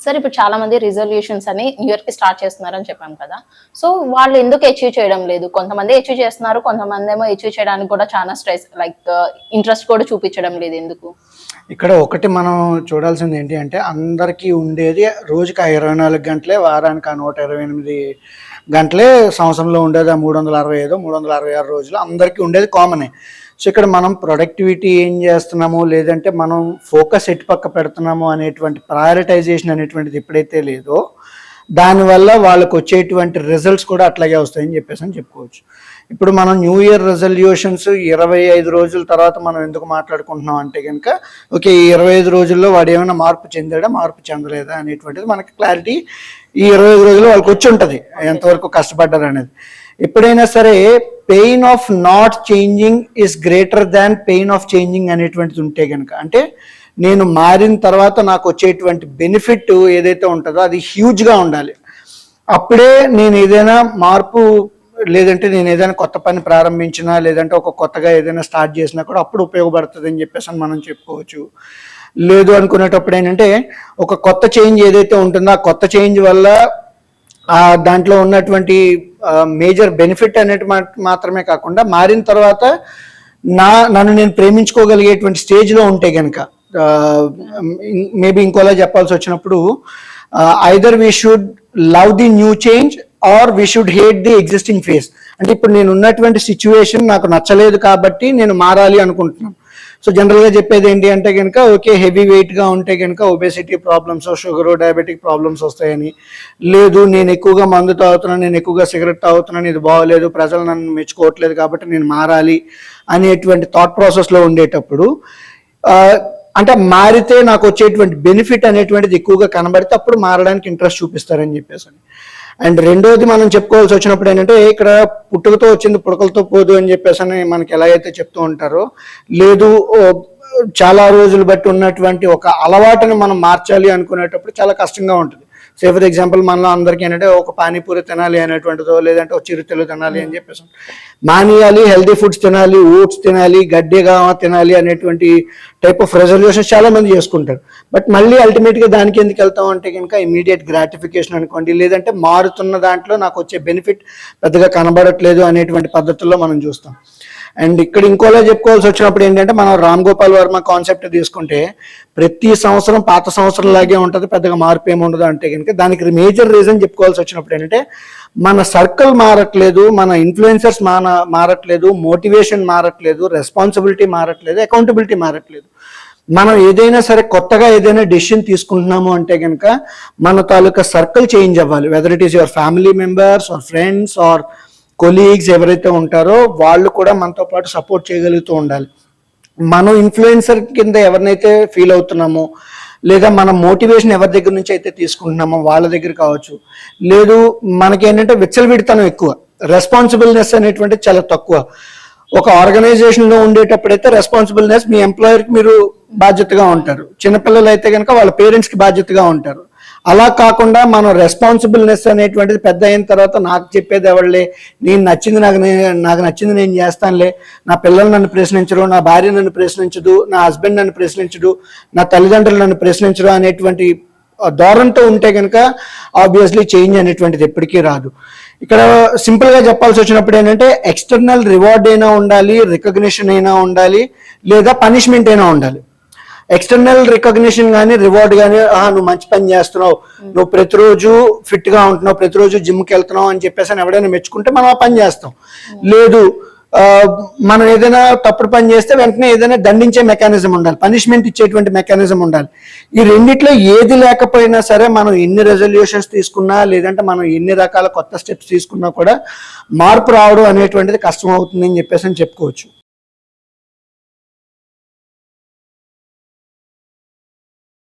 Sir ఇప్పుడు చాలా మంది రిజల్యూషన్స్ అని న్యూ ఇయర్ కి స్టార్ట్ చేస్తున్నారని చెప్పాం కదా. సో వాళ్ళు ఎందుకు అచీవ్ చేయడం లేదు? కొంతమంది అచీవ్ చేస్తున్నారు, కొంతమంది ఏమో అచీవ్ చేయడానికి కూడా చాలా స్ట్రెస్ లైక్ ఇంట్రెస్ట్ కూడా చూపించడం లేదు. ఎందుకు? ఇక్కడ ఒకటి మనం చూడాల్సింది ఏంటి అంటే, అందరికీ ఉండేది రోజుకి 24 గంటలే, వారానికి 128 గంటలే, సంవత్సరంలో ఉండేది 365 366 రోజులు అందరికీ ఉండేది కామనే. సో ఇక్కడ మనం ప్రొడక్టివిటీ ఏం చేస్తున్నాము, లేదంటే మనం ఫోకస్ ఎటు పక్క పెడుతున్నాము అనేటువంటి ప్రయారిటైజేషన్ అనేటువంటిది ఎప్పుడైతే లేదో, దానివల్ల వాళ్ళకు వచ్చేటువంటి రిజల్ట్స్ కూడా అట్లాగే వస్తాయని చెప్పేసి అని చెప్పుకోవచ్చు. ఇప్పుడు మనం న్యూ ఇయర్ రెజల్యూషన్స్ 25 రోజుల తర్వాత మనం ఎందుకు మాట్లాడుకుంటున్నాం అంటే కనుక, ఓకే ఈ 25 రోజుల్లో వాడు ఏమైనా మార్పు చెందాడా, మార్పు చెందలేదా అనేటువంటిది మనకి క్లారిటీ ఈ 25 రోజుల్లో వాళ్ళకి వచ్చి ఉంటుంది, ఎంతవరకు కష్టపడ్డారు అనేది. ఎప్పుడైనా సరే pain of not changing is greater than pain of changing అనేటువంటిది ఉంటే కనుక, అంటే నేను మారిన తర్వాత నాకు వచ్చేటువంటి బెనిఫిట్ ఏదైతే ఉంటుందో అది హ్యూజ్గా ఉండాలి. అప్పుడే నేను ఏదైనా మార్పు, లేదంటే నేను ఏదైనా కొత్త పని ప్రారంభించినా, లేదంటే ఒక కొత్తగా ఏదైనా స్టార్ట్ చేసినా కూడా అప్పుడు ఉపయోగపడుతుంది అని చెప్పేసి మనం చెప్పుకోవచ్చు. లేదు అనుకునేటప్పుడు ఏంటంటే, ఒక కొత్త చేంజ్ ఏదైతే ఉంటుందో ఆ కొత్త చేంజ్ వల్ల దాంట్లో ఉన్నటువంటి మేజర్ బెనిఫిట్ అనేది మాత్రమే కాకుండా, మారిన తర్వాత నన్ను నేను ప్రేమించుకోగలిగేటువంటి స్టేజ్లో ఉంటే కనుక, మేబీ ఇంకోలా చెప్పాల్సి వచ్చినప్పుడు, either we should love the new change or we should hate the existing phase. అంటే ఇప్పుడు నేను ఉన్నటువంటి సిచ్యువేషన్ నాకు నచ్చలేదు కాబట్టి నేను మారాలి అనుకుంటున్నాను. సో జనరల్గా చెప్పేది ఏంటి అంటే కనుక, ఓకే హెవీ వెయిట్గా ఉంటే కనుక obesity problems, sugar, diabetic problems వస్తాయని, లేదు నేను ఎక్కువగా మందు తాగుతున్నాను, నేను ఎక్కువగా సిగరెట్ తాగుతున్నాను, ఇది బాగోలేదు, ప్రజలు నన్ను మెచ్చుకోవట్లేదు కాబట్టి నేను మారాలి అనేటువంటి థాట్ ప్రాసెస్లో ఉండేటప్పుడు, అంటే మారితే నాకు వచ్చేటువంటి బెనిఫిట్ అనేటువంటిది ఎక్కువగా కనబడితే అప్పుడు మారడానికి ఇంట్రెస్ట్ చూపిస్తారని చెప్పేసి. అండ్ రెండోది మనం చెప్పుకోవాల్సి వచ్చినప్పుడు ఏంటంటే, ఇక్కడ పుట్టుకతో వచ్చింది పుడకలతో పోదు అని చెప్పేసి అని మనకి ఎలా అయితే చెప్తూ ఉంటారో, లేదు చాలా రోజులు బట్టి ఉన్నటువంటి ఒక అలవాటుని మనం మార్చాలి అనుకునేటప్పుడు చాలా కష్టంగా ఉంటుంది. సే ఫర్ ఎగ్జాంపుల్ మనలో అందరికీ ఏంటంటే ఒక పానీపూరి తినాలి అనేటువంటిదో, లేదంటే ఒక చిరుతిళ్ళు తినాలి అని చెప్పేసి మానేయాలి, హెల్దీ ఫుడ్స్ తినాలి, ఓట్స్ తినాలి, గడ్డిగా తినాలి అనేటువంటి టైప్ ఆఫ్ రెజల్యూషన్స్ చాలా మంది చేసుకుంటారు. బట్ మళ్ళీ అల్టిమేట్గా దానికి ఎందుకు వెళ్తాం అంటే కనుక, ఇమీడియట్ గ్రాటిఫికేషన్ అనుకోండి, లేదంటే మారుతున్న దాంట్లో నాకు వచ్చే బెనిఫిట్ పెద్దగా కనబడట్లేదు అనేటువంటి పద్ధతుల్లో మనం చూస్తాం. అండ్ ఇక్కడ ఇంకోలా చెప్పుకోవాల్సి వచ్చినప్పుడు ఏంటంటే, మనం రామ్ గోపాల్ వర్మ కాన్సెప్ట్ తీసుకుంటే ప్రతి సంవత్సరం పాత సంవత్సరం లాగే ఉంటుంది, పెద్దగా మార్పు ఏమి ఉండదు అంటే కనుక, దానికి మేజర్ రీజన్ చెప్పుకోవాల్సి వచ్చినప్పుడు ఏంటంటే, మన సర్కిల్ మారట్లేదు, మన ఇన్ఫ్లుయెన్సర్స్ మారట్లేదు, మోటివేషన్ మారట్లేదు, రెస్పాన్సిబిలిటీ మారట్లేదు, అకౌంటబిలిటీ మారట్లేదు. మనం ఏదైనా సరే కొత్తగా ఏదైనా డెసిషన్ తీసుకుంటున్నాము అంటే కనుక మన తాలూకా సర్కిల్ చేంజ్ అవ్వాలి. Whether it is your family members or friends or colleagues ఎవరైతే ఉంటారో వాళ్ళు కూడా మనతో పాటు సపోర్ట్ చేయగలుగుతూ ఉండాలి. మనం ఇన్ఫ్లుయెన్సర్ కింద ఎవరినైతే ఫీల్ అవుతున్నామో, లేదా మన మోటివేషన్ ఎవరి దగ్గర నుంచి అయితే తీసుకుంటున్నామో వాళ్ళ దగ్గర కావచ్చు, లేదు మనకేంటంటే విచ్చలవిడితనం ఎక్కువ, రెస్పాన్సిబుల్నెస్ అనేటువంటిది చాలా తక్కువ. ఒక ఆర్గనైజేషన్లో ఉండేటప్పుడైతే రెస్పాన్సిబుల్నెస్ మీ ఎంప్లాయర్కి మీరు బాధ్యతగా ఉంటారు, చిన్నపిల్లలు అయితే కనుక వాళ్ళ పేరెంట్స్కి బాధ్యతగా ఉంటారు. అలా కాకుండా మనం రెస్పాన్సిబుల్నెస్ అనేటువంటిది పెద్ద అయిన తర్వాత నాకు చెప్పేది ఎవరులే, నేను నచ్చింది నాకు నచ్చింది నేను చేస్తానులే, నా పిల్లలు నన్ను ప్రశ్నించరు, నా భార్య నన్ను ప్రశ్నించదు, నా హస్బెండ్ నన్ను ప్రశ్నించడు, నా తల్లిదండ్రులు నన్ను ప్రశ్నించరు అనేటువంటి ధోరణితో ఉంటే కనుక ఆబ్వియస్లీ చేంజ్ అనేటువంటిది ఎప్పటికీ రాదు. ఇక్కడ సింపుల్గా చెప్పాల్సి వచ్చినప్పుడు ఏంటంటే, ఎక్స్టర్నల్ రివార్డ్ అయినా ఉండాలి, రికగ్నిషన్ అయినా ఉండాలి, లేదా పనిష్మెంట్ అయినా ఉండాలి. ఎక్స్టర్నల్ రికగ్నిషన్ కానీ రివార్డ్ కానీ, నువ్వు మంచి పని చేస్తున్నావు, నువ్వు ప్రతిరోజు ఫిట్గా ఉంటున్నావు, ప్రతిరోజు జిమ్కి వెళ్తున్నావు అని చెప్పేసి అని ఎవడైనా మెచ్చుకుంటే మనం ఆ పని చేస్తాం. లేదు మనం ఏదైనా తప్పుడు పని చేస్తే వెంటనే ఏదైనా దండించే మెకానిజం ఉండాలి, పనిష్మెంట్ ఇచ్చేటువంటి మెకానిజం ఉండాలి. ఈ రెండిట్లో ఏది లేకపోయినా సరే మనం ఎన్ని రెజల్యూషన్స్ తీసుకున్నా, లేదంటే మనం ఎన్ని రకాల కొత్త స్టెప్స్ తీసుకున్నా కూడా మార్పు రావడం అనేటువంటిది కష్టం అవుతుంది అని చెప్పేసి అని చెప్పుకోవచ్చు.